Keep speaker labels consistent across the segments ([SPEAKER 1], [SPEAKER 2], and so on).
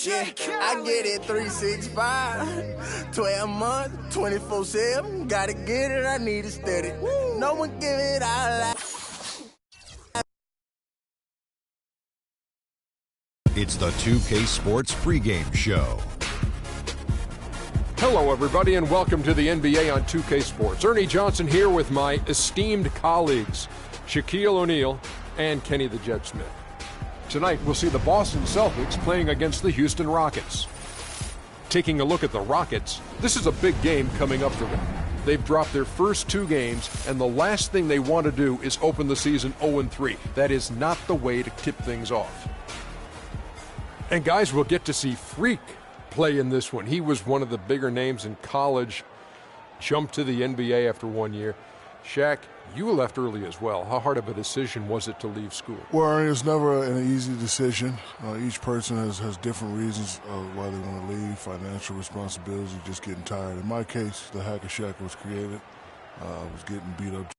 [SPEAKER 1] Yeah, I get it 365, 12 months, 24/7. Gotta get it, I need it steady. No one give it all.
[SPEAKER 2] It's the 2K Sports pregame show.
[SPEAKER 3] Hello, everybody, and welcome to the NBA on 2K Sports. Ernie Johnson here with my esteemed colleagues, Shaquille O'Neal and Kenny the Jet Smith. Tonight, we'll see the Boston Celtics playing against the Houston Rockets. Taking a look at the Rockets, this is a big game coming up for them. They've dropped their first two games, and the last thing they want to do is open the season 0-3. That is not the way to tip things off. And guys, we'll get to see Freak play in this one. He was one of the bigger names in college, jumped to the NBA after 1 year. Shaq, you left early as well. How hard of a decision was it to leave school?
[SPEAKER 4] Well, it's never an easy decision. Each person has different reasons why they want to leave, financial responsibilities, just getting tired. In my case, the Hacker Shack was created. I was getting beat up.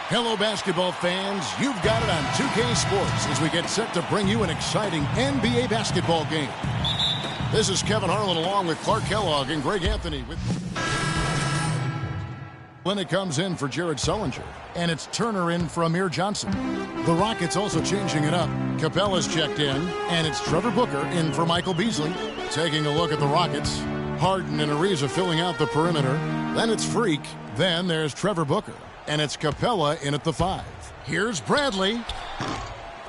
[SPEAKER 5] Hello, basketball fans. You've got it on 2K Sports as we get set to bring you an exciting NBA basketball game. This is Kevin Harlan along with Clark Kellogg and Greg Anthony. Linda comes in for Jared Sullinger, and it's Turner in for Amir Johnson. The Rockets also changing it up. Capella's checked in, and it's Trevor Booker in for Michael Beasley. Taking a look at the Rockets, Harden and Ariza filling out the perimeter. Then it's Freak. Then there's Trevor Booker. And it's Capella in at the 5. Here's Bradley.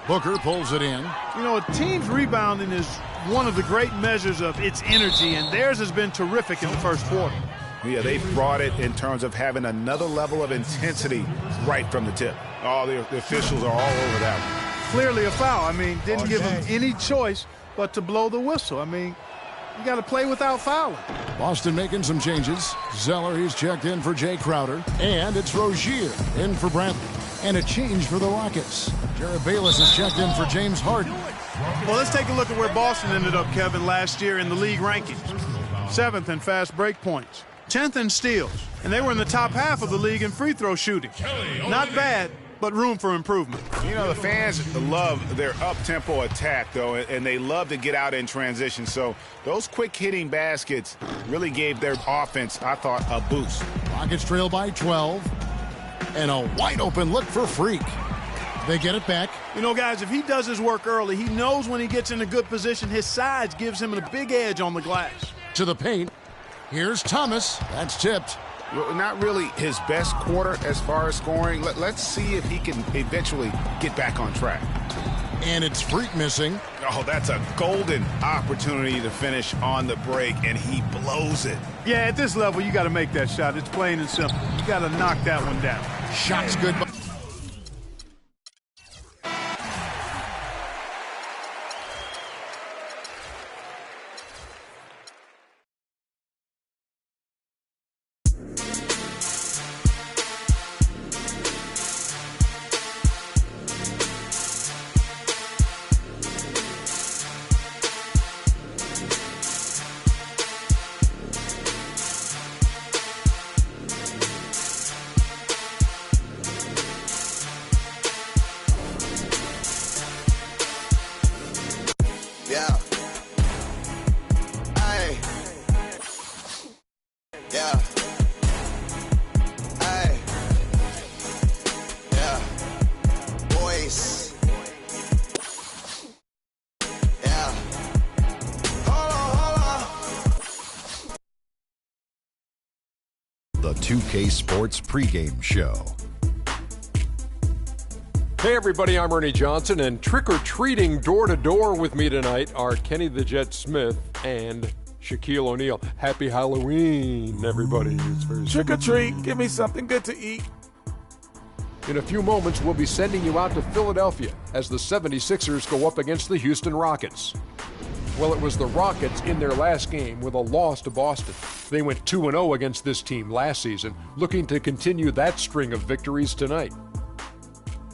[SPEAKER 5] Booker pulls it in.
[SPEAKER 6] You know, a team's rebounding is one of the great measures of its energy, and theirs has been terrific in the first quarter.
[SPEAKER 7] Yeah, they've brought it in terms of having another level of intensity right from the tip. Oh, the officials are all over that one.
[SPEAKER 6] Clearly a foul. I mean, didn't give them any choice but to blow the whistle. I mean, you got to play without fouling.
[SPEAKER 5] Boston making some changes. Zeller, he's checked in for Jay Crowder. And it's Rozier in for Bradley. And a change for the Rockets. Jared Bayless is checked in for James Harden.
[SPEAKER 6] Well, let's take a look at where Boston ended up, Kevin, last year in the league rankings. 7th in fast break points. 10th in steals. And they were in the top half of the league in free throw shooting. Not bad, but room for improvement.
[SPEAKER 7] You know, the fans love their up-tempo attack, though, and they love to get out in transition. So those quick-hitting baskets really gave their offense, I thought, a boost.
[SPEAKER 5] Rockets trail by 12. And a wide-open look for Freak. They get it back.
[SPEAKER 6] You know, guys, if he does his work early, he knows when he gets in a good position, his size gives him a big edge on the glass.
[SPEAKER 5] To the paint. Here's Thomas. That's tipped.
[SPEAKER 7] Not really his best quarter as far as scoring. Let's see if he can eventually get back on track.
[SPEAKER 5] And it's Freak missing.
[SPEAKER 7] Oh, that's a golden opportunity to finish on the break, and he blows it.
[SPEAKER 6] Yeah, at this level, you got to make that shot. It's plain and simple. You got to knock that one down.
[SPEAKER 5] Shot's good.
[SPEAKER 2] The 2K Sports pregame show.
[SPEAKER 3] Hey everybody, I'm Ernie Johnson, and trick-or-treating door-to-door with me tonight are Kenny the Jet Smith and Shaquille O'Neal. Happy Halloween, everybody. It's very
[SPEAKER 8] trick-or-treat, give me something good to eat.
[SPEAKER 3] In a few moments, we'll be sending you out to Philadelphia as the 76ers go up against the Houston Rockets. Well, it was the Rockets in their last game with a loss to Boston. They went 2-0 against this team last season, looking to continue that string of victories tonight.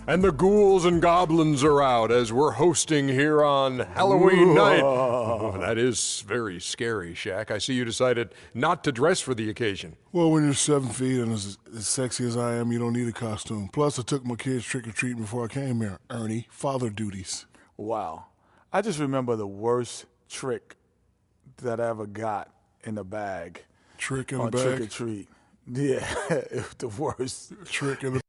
[SPEAKER 3] And the ghouls and goblins are out as we're hosting here on Halloween night. Oh, that is very scary, Shaq. I see you decided not to dress for the occasion.
[SPEAKER 4] Well, when you're 7 feet and as sexy as I am, you don't need a costume. Plus, I took my kids trick-or-treating before I came here. Ernie, father duties.
[SPEAKER 8] Wow. I just remember the worst trick that I ever got in the bag.
[SPEAKER 4] Trick in the
[SPEAKER 8] on
[SPEAKER 4] bag?
[SPEAKER 8] Trick or treat. Yeah, it was the worst.
[SPEAKER 4] Trick in the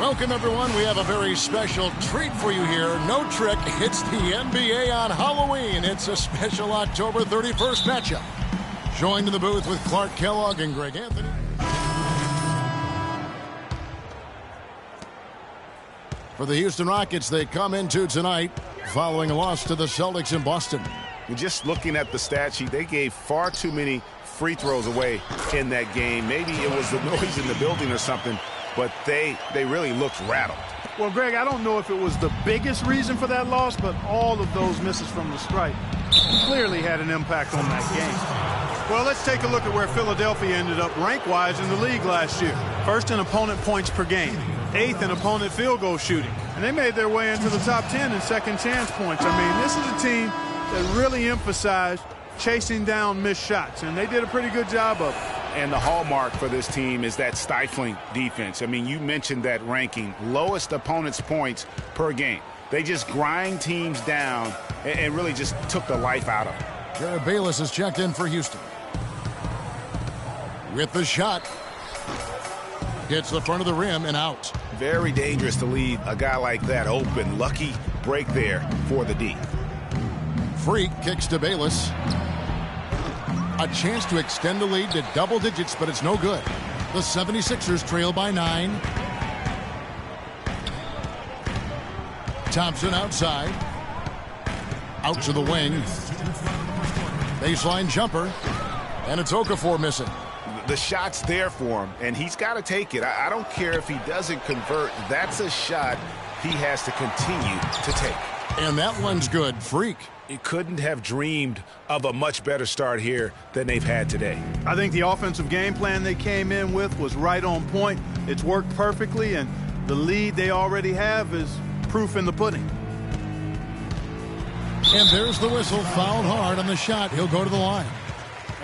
[SPEAKER 5] Welcome, everyone. We have a very special treat for you here. No trick. It's the NBA on Halloween. It's a special October 31st matchup. Joined in the booth with Clark Kellogg and Greg Anthony. For the Houston Rockets, they come into tonight following a loss to the Celtics in Boston.
[SPEAKER 7] Just looking at the stat sheet, they gave far too many free throws away in that game. Maybe it was the noise in the building or something, but they really looked rattled.
[SPEAKER 6] Well, Greg, I don't know if it was the biggest reason for that loss, but all of those misses from the stripe clearly had an impact on that game. Well, let's take a look at where Philadelphia ended up rank-wise in the league last year. First in opponent points per game, 8th in opponent field goal shooting, and they made their way into the top 10 in second chance points. I mean, this is a team that really emphasized chasing down missed shots, and they did a pretty good job of it.
[SPEAKER 7] And the hallmark for this team is that stifling defense. I mean, you mentioned that ranking, lowest opponent's points per game. They just grind teams down and really just took the life out of them.
[SPEAKER 5] Jared Bayless is checked in for Houston. With the shot. Hits the front of the rim and out.
[SPEAKER 7] Very dangerous to leave a guy like that open. Lucky break there for the D.
[SPEAKER 5] Freak kicks to Bayless. A chance to extend the lead to double digits, but it's no good. The 76ers trail by 9. Thompson outside. Out to the wing. Baseline jumper. And it's Okafor missing.
[SPEAKER 7] The shot's there for him, and he's got to take it. I don't care if he doesn't convert. That's a shot he has to continue to take.
[SPEAKER 5] And that one's good. Freak.
[SPEAKER 7] He couldn't have dreamed of a much better start here than they've had today.
[SPEAKER 6] I think the offensive game plan they came in with was right on point. It's worked perfectly, and the lead they already have is proof in the pudding.
[SPEAKER 5] And there's the whistle. Fouled hard on the shot. He'll go to the line.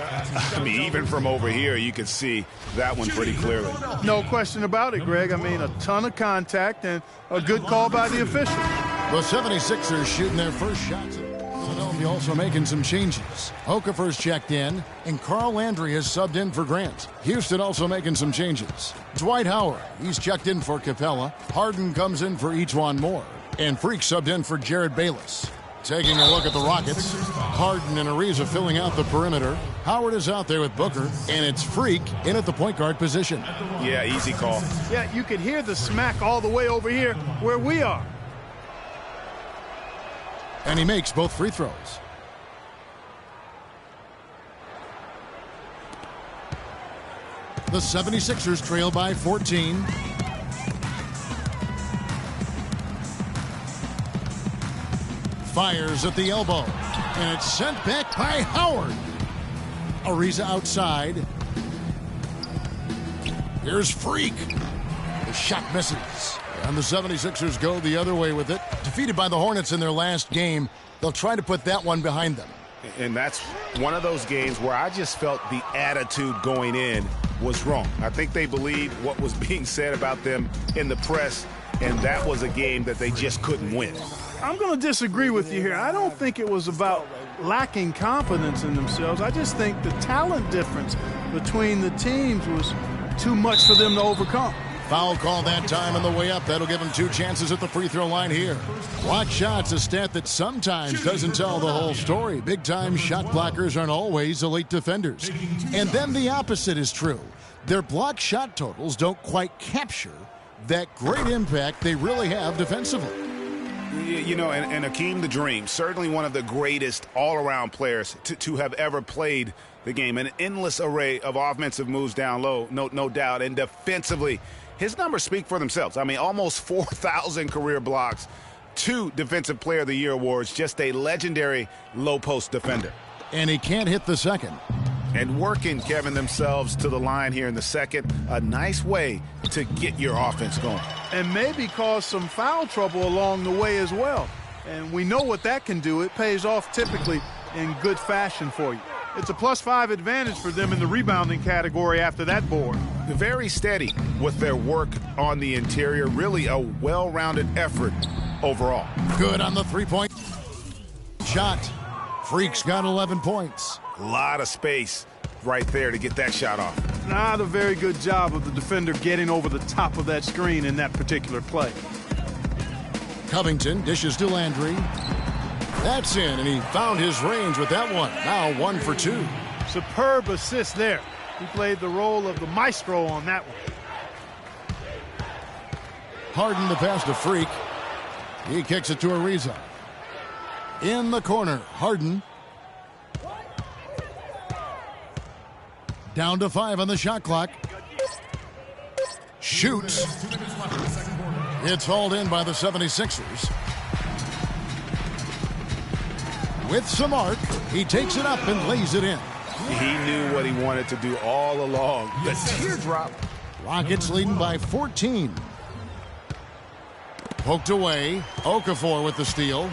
[SPEAKER 7] I mean, even from over here, you can see that one pretty clearly.
[SPEAKER 6] No question about it, Greg. I mean, a ton of contact and a good call by the official.
[SPEAKER 5] The 76ers shooting their first shots. Philadelphia also making some changes. Okafor's checked in, and Carl Landry has subbed in for Grant. Houston also making some changes. Dwight Howard, he's checked in for Capella. Harden comes in for Ejuan Moore. And Freak subbed in for Jared Bayless. Taking a look at the Rockets, Harden and Ariza filling out the perimeter. Howard is out there with Booker, and it's Freak in at the point guard position.
[SPEAKER 7] Yeah, easy call.
[SPEAKER 6] Yeah, you could hear the smack all the way over here where we are.
[SPEAKER 5] And he makes both free throws. The 76ers trail by 14. Fires at the elbow. And it's sent back by Howard. Ariza outside. Here's Freak. The shot misses. And the 76ers go the other way with it. Defeated by the Hornets in their last game, they'll try to put that one behind them.
[SPEAKER 7] And that's one of those games where I just felt the attitude going in was wrong. I think they believed what was being said about them in the press, and that was a game that they just couldn't win.
[SPEAKER 6] I'm going to disagree with you here. I don't think it was about lacking confidence in themselves. I just think the talent difference between the teams was too much for them to overcome.
[SPEAKER 5] Foul call that time on the way up. That'll give him 2 chances at the free throw line here. Block shots, a stat that sometimes doesn't tell the whole story. Big-time shot blockers aren't always elite defenders. And then the opposite is true. Their block shot totals don't quite capture that great impact they really have defensively.
[SPEAKER 7] You know, and Hakeem the Dream, certainly one of the greatest all-around players to have ever played the game. An endless array of offensive moves down low, no doubt. And defensively, his numbers speak for themselves. I mean, almost 4,000 career blocks, 2 Defensive Player of the Year awards, just a legendary low-post defender.
[SPEAKER 5] And he can't hit the second.
[SPEAKER 7] And working, Kevin, themselves to the line here in the second. A nice way to get your offense going.
[SPEAKER 6] And maybe cause some foul trouble along the way as well. And we know what that can do. It pays off typically in good fashion for you. It's a +5 advantage for them in the rebounding category after that board.
[SPEAKER 7] Very steady with their work on the interior. Really a well-rounded effort overall.
[SPEAKER 5] Good on the three-point shot. Freak's got 11 points.
[SPEAKER 7] A lot of space right there to get that shot off.
[SPEAKER 6] Not a very good job of the defender getting over the top of that screen in that particular play.
[SPEAKER 5] Covington dishes to Landry. That's in, and he found his range with that one. Now 1 for 2.
[SPEAKER 6] Superb assist there. He played the role of the maestro on that one.
[SPEAKER 5] Harden the pass to Freak. He kicks it to Ariza. In the corner, Harden. Down to 5 on the shot clock. Shoots. It's hauled in by the 76ers. With some arc, he takes it up and lays it in.
[SPEAKER 7] He knew what he wanted to do all along. The teardrop.
[SPEAKER 5] Rockets leading by 14. Poked away. Okafor with the steal.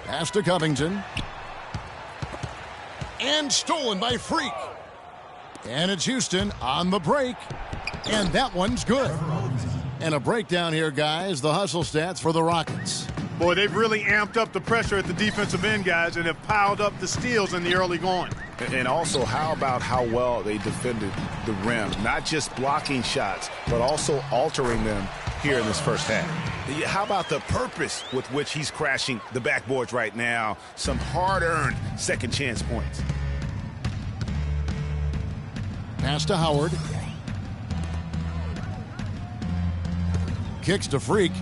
[SPEAKER 5] Pass to Covington. And stolen by Freak. And it's Houston on the break. And that one's good. And a breakdown here, guys. The hustle stats for the Rockets.
[SPEAKER 6] Boy, they've really amped up the pressure at the defensive end, guys, and have piled up the steals in the early going.
[SPEAKER 7] And also, how about how well they defended the rim? Not just blocking shots, but also altering them here in this first half. How about the purpose with which he's crashing the backboards right now? Some hard-earned second chance points.
[SPEAKER 5] Pass to Howard. Kicks to Freak.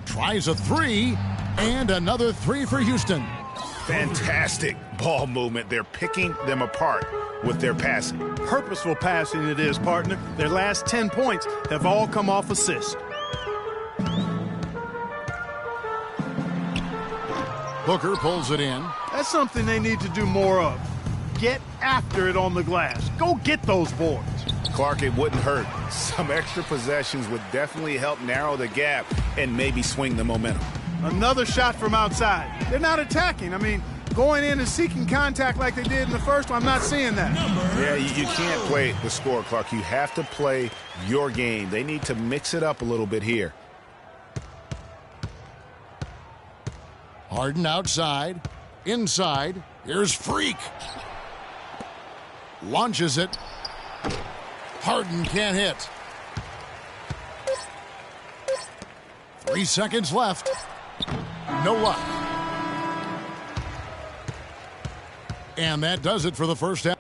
[SPEAKER 5] Tries a three, and another three for Houston.
[SPEAKER 7] Fantastic ball movement. They're picking them apart with their passing.
[SPEAKER 6] Purposeful passing it is, partner. Their last 10 points have all come off assists.
[SPEAKER 5] Booker pulls it in.
[SPEAKER 6] That's something they need to do more of. Get after it on the glass. Go get those boards.
[SPEAKER 7] Clark, it wouldn't hurt. Some extra possessions would definitely help narrow the gap and maybe swing the momentum.
[SPEAKER 6] Another shot from outside. They're not attacking. I mean, going in and seeking contact like they did in the first one, I'm not seeing that.
[SPEAKER 7] Yeah, you can't play the score, Clark. You have to play your game. They need to mix it up a little bit here.
[SPEAKER 5] Harden outside. Inside. Here's Freak. Launches it. Harden can't hit. 3 seconds left. No luck. And that does it for the first half.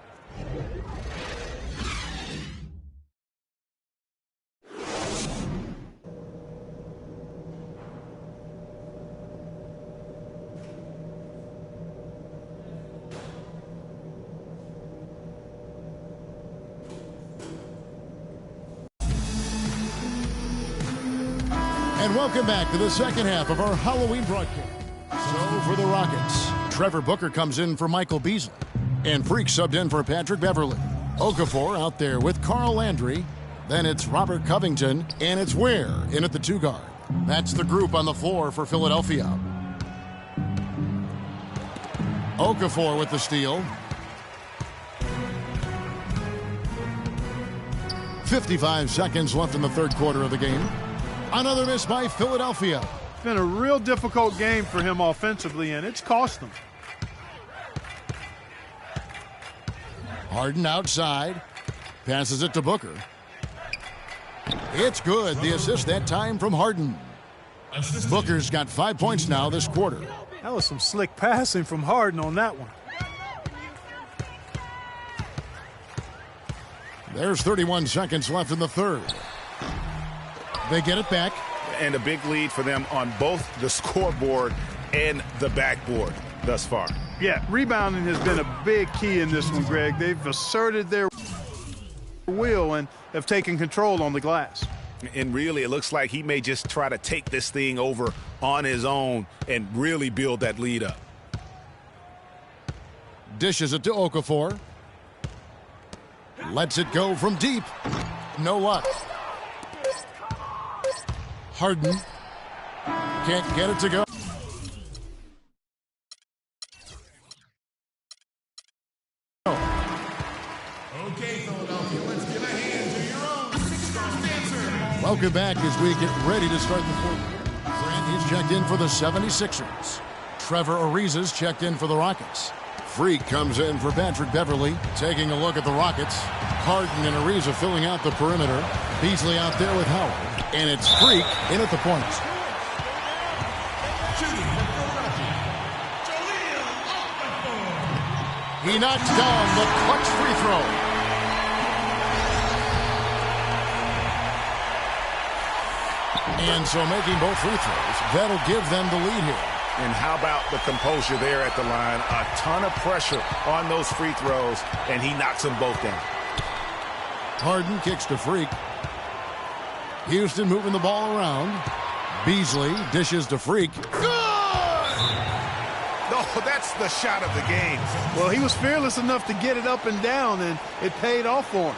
[SPEAKER 5] And welcome back to the second half of our Halloween broadcast. So for the Rockets, Trevor Booker comes in for Michael Beasley. And Freak subbed in for Patrick Beverley. Okafor out there with Carl Landry. Then it's Robert Covington. And it's Ware in at the 2 guard. That's the group on the floor for Philadelphia. Okafor with the steal. 55 seconds left in the third quarter of the game. Another miss by Philadelphia.
[SPEAKER 6] It's been a real difficult game for him offensively, and it's cost them.
[SPEAKER 5] Harden outside. Passes it to Booker. It's good. The assist that time from Harden. Booker's got 5 points now this quarter.
[SPEAKER 6] That was some slick passing from Harden on that one.
[SPEAKER 5] There's 31 seconds left in the third. They get it back.
[SPEAKER 7] And a big lead for them on both the scoreboard and the backboard thus far.
[SPEAKER 6] Yeah, rebounding has been a big key in this one, Greg. They've asserted their will and have taken control on the glass.
[SPEAKER 7] And really, it looks like he may just try to take this thing over on his own and really build that lead up.
[SPEAKER 5] Dishes it to Okafor. Lets it go from deep. No luck. Harden can't get it to go.
[SPEAKER 9] Okay, Philadelphia, let's give a hand to your own six-star dancer.
[SPEAKER 5] Welcome back as we get ready to start the fourth quarter. Grant is checked in for the 76ers. Trevor Ariza's checked in for the Rockets. Freak comes in for Patrick Beverly. Taking a look at the Rockets. Harden and Ariza filling out the perimeter. Beasley out there with Howard. And it's Freak in at the point. He knocks down the clutch free throw. And so making both free throws, that'll give them the lead here.
[SPEAKER 7] And how about the composure there at the line? A ton of pressure on those free throws, and he knocks them both down.
[SPEAKER 5] Harden kicks to Freak. Houston moving the ball around. Beasley dishes to Freak.
[SPEAKER 7] Oh, that's the shot of the game.
[SPEAKER 6] Well, he was fearless enough to get it up and down, and it paid off for him.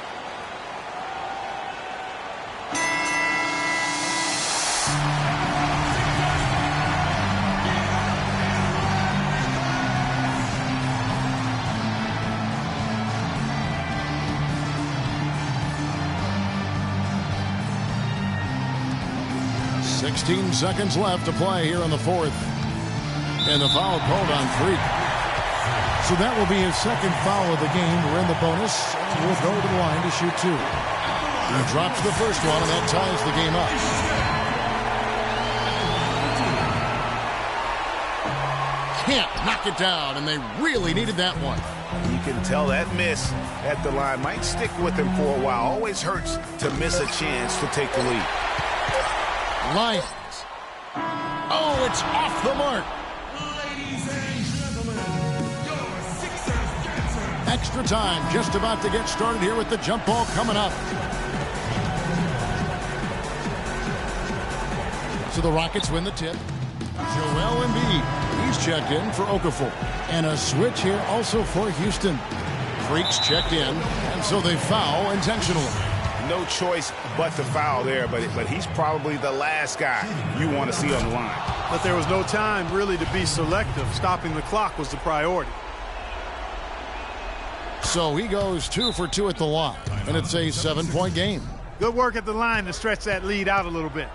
[SPEAKER 5] "16 seconds left to play here in the fourth. And the foul called on Freak. So that will be his second foul of the game. We're in the bonus. We'll go to the line to shoot two. He drops the first one, and that ties the game up. Can't knock it down, and they really needed that one.
[SPEAKER 7] You can tell that miss at the line might stick with him for a while. Always hurts to miss a chance to take the lead.
[SPEAKER 5] Lions. Oh, it's off the mark. Extra time just about to get started here with the jump ball coming up. So the Rockets win the tip. Joel Embiid, he's checked in for Okafor. And a switch here also for Houston. Freak's checked in, and so they foul intentionally.
[SPEAKER 7] No choice but to foul there, but he's probably the last guy you want to see on the line.
[SPEAKER 6] But there was no time really to be selective. Stopping the clock was the priority.
[SPEAKER 5] So he goes 2 for 2 at the line, and it's a 7-point game.
[SPEAKER 6] Good work at the line to stretch that lead out a little bit.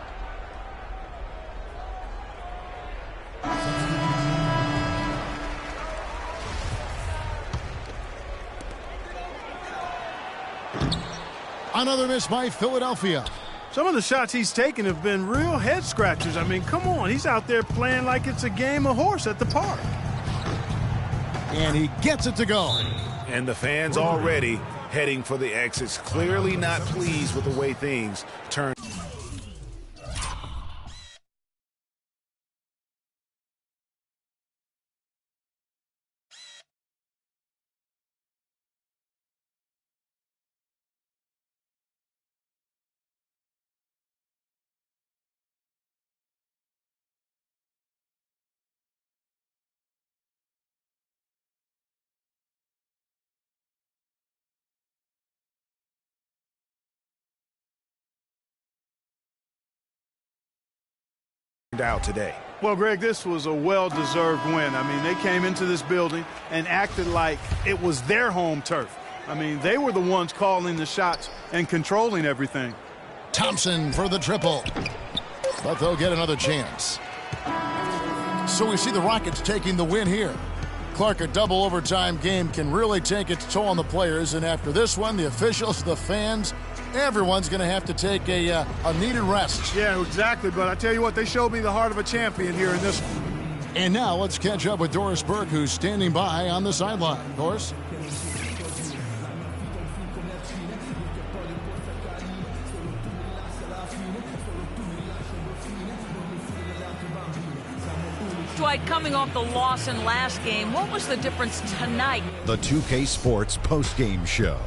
[SPEAKER 5] Another miss by Philadelphia.
[SPEAKER 6] Some of the shots he's taken have been real head scratchers. I mean, come on. He's out there playing like it's a game of horse at the park.
[SPEAKER 5] And he gets it to go.
[SPEAKER 7] And the fans already heading for the exits, clearly not pleased with the way things turned. Out today.
[SPEAKER 6] Well, Greg, this was a well-deserved win. I mean, they came into this building and acted like it was their home turf. I mean, they were the ones calling the shots and controlling everything.
[SPEAKER 5] Thompson for the triple. But they'll get another chance. So we see the Rockets taking the win here. Clark, a double overtime game can really take its toll on the players, and after this one, the officials, the fans, everyone's going to have to take a needed rest.
[SPEAKER 6] Yeah, exactly. But I tell you what, they showed me the heart of a champion here in this one.
[SPEAKER 5] And now let's catch up with Doris Burke, who's standing by on the sideline. Doris?
[SPEAKER 10] Dwight, coming off the loss in last game, what was the difference tonight?
[SPEAKER 2] The 2K Sports postgame show.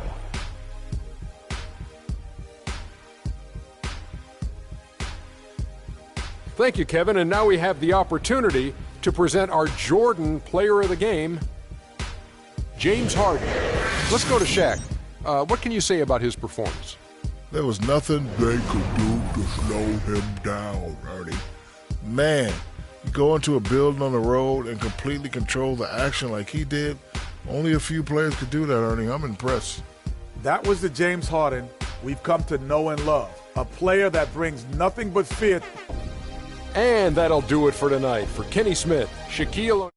[SPEAKER 3] Thank you, Kevin. And now we have the opportunity to present our Jordan Player of the Game. James Harden. Let's go to Shaq. What can you say about his performance?
[SPEAKER 4] There was nothing they could do to slow him down, Ernie. Man, you go into a building on the road and completely control the action like he did. Only a few players could do that, Ernie. I'm impressed.
[SPEAKER 8] That was the James Harden we've come to know and love. A player that brings nothing but fear.
[SPEAKER 3] And that'll do it for tonight. For Kenny Smith, Shaquille O'Neal.